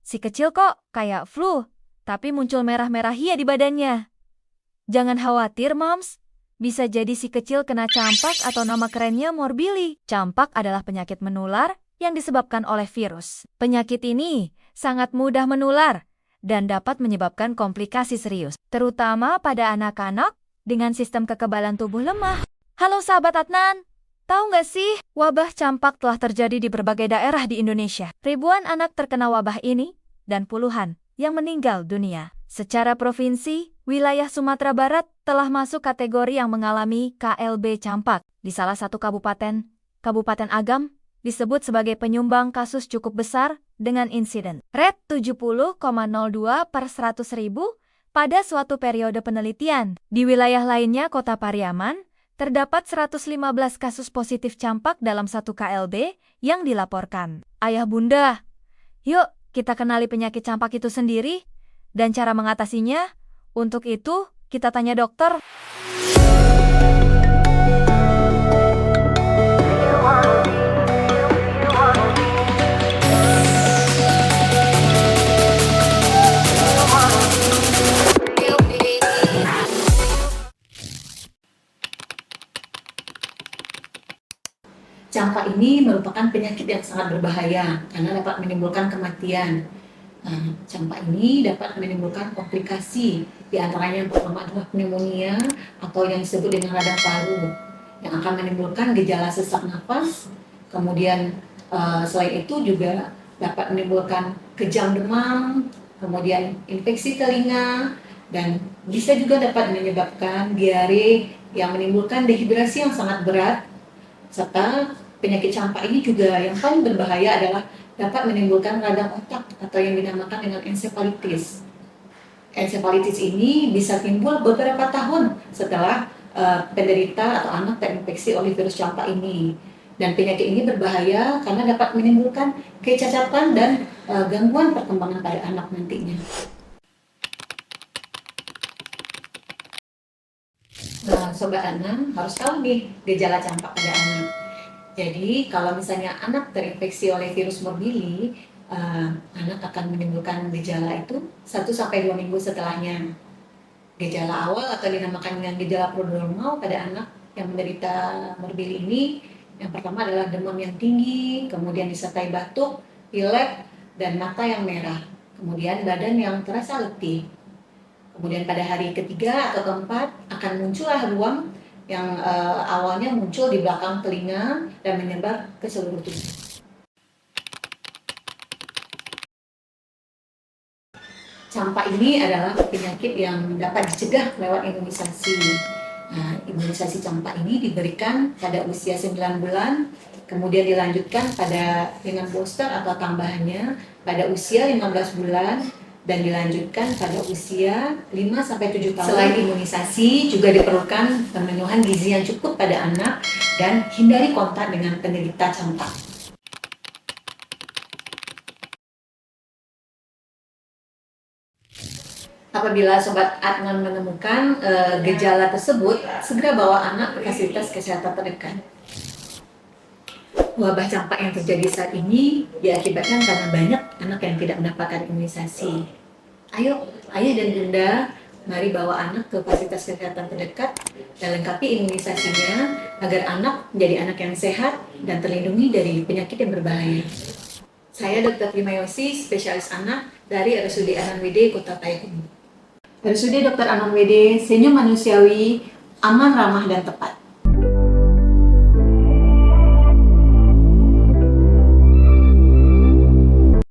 si kecil kok kayak flu, tapi muncul merah-merahia di badannya. Jangan khawatir, Moms. Bisa jadi si kecil kena campak atau nama kerennya morbili. Campak adalah penyakit menular yang disebabkan oleh virus. Penyakit ini sangat mudah menular dan dapat menyebabkan komplikasi serius, terutama pada anak-anak dengan sistem kekebalan tubuh lemah. Halo sahabat Adnan, tahu nggak sih, wabah campak telah terjadi di berbagai daerah di Indonesia. Ribuan anak terkena wabah ini dan puluhan yang meninggal dunia. Secara provinsi, wilayah Sumatera Barat telah masuk kategori yang mengalami KLB campak. Di salah satu kabupaten, Kabupaten Agam, disebut sebagai penyumbang kasus cukup besar dengan insiden rate 70,02 per 100.000 pada suatu periode penelitian. Di wilayah lainnya, Kota Pariaman, terdapat 115 kasus positif campak dalam satu KLB yang dilaporkan. Ayah bunda, yuk kita kenali penyakit campak itu sendiri dan cara mengatasinya. Untuk itu, kita tanya dokter. Campak ini merupakan penyakit yang sangat berbahaya karena dapat menimbulkan kematian. Campak ini dapat menimbulkan komplikasi, di antaranya yang pertama adalah pneumonia atau yang disebut dengan radang paru, yang akan menimbulkan gejala sesak napas. Kemudian selain itu juga dapat menimbulkan kejang demam, kemudian infeksi telinga, dan bisa juga dapat menyebabkan diare yang menimbulkan dehidrasi yang sangat berat. Serta penyakit campak ini juga yang paling berbahaya adalah dapat menimbulkan radang otak atau yang dinamakan dengan ensefalitis. Ensefalitis ini bisa timbul beberapa tahun setelah penderita atau anak terinfeksi oleh virus campak ini. Dan penyakit ini berbahaya karena dapat menimbulkan kecacatan dan gangguan perkembangan pada anak nantinya. Sobat Anak harus tahu nih gejala campak pada anak. Jadi kalau misalnya anak terinfeksi oleh virus morbili, anak akan menimbulkan gejala itu 1-2 minggu setelahnya. Gejala awal atau dinamakan dengan gejala prodromal pada anak yang menderita morbili ini, yang pertama adalah demam yang tinggi, kemudian disertai batuk, pilek, dan mata yang merah. Kemudian badan yang terasa letih. Kemudian pada hari ketiga atau keempat akan muncullah ruam yang awalnya muncul di belakang telinga dan menyebar ke seluruh tubuh. Campak ini adalah penyakit yang dapat dicegah lewat imunisasi. Imunisasi campak ini diberikan pada usia 9 bulan, kemudian dilanjutkan dengan booster atau tambahannya pada usia 15 bulan, dan dilanjutkan pada usia 5-7 tahun. Selain imunisasi, juga diperlukan pemenuhan gizi yang cukup pada anak dan hindari kontak dengan penderita campak. Apabila Sobat Adnan menemukan gejala tersebut, segera bawa anak ke fasilitas kesehatan terdekat. Wabah campak yang terjadi saat ini diakibatkan karena banyak anak yang tidak mendapatkan imunisasi. Ayo, ayah dan bunda, mari bawa anak ke fasilitas kesehatan terdekat dan lengkapi imunisasinya agar anak menjadi anak yang sehat dan terlindungi dari penyakit yang berbahaya. Saya Dr. Primayosi, spesialis anak dari RSUD Ananwede, Kota Taihu. RSUD Dr. Ananwede, senyum manusiawi, aman, ramah, dan tepat.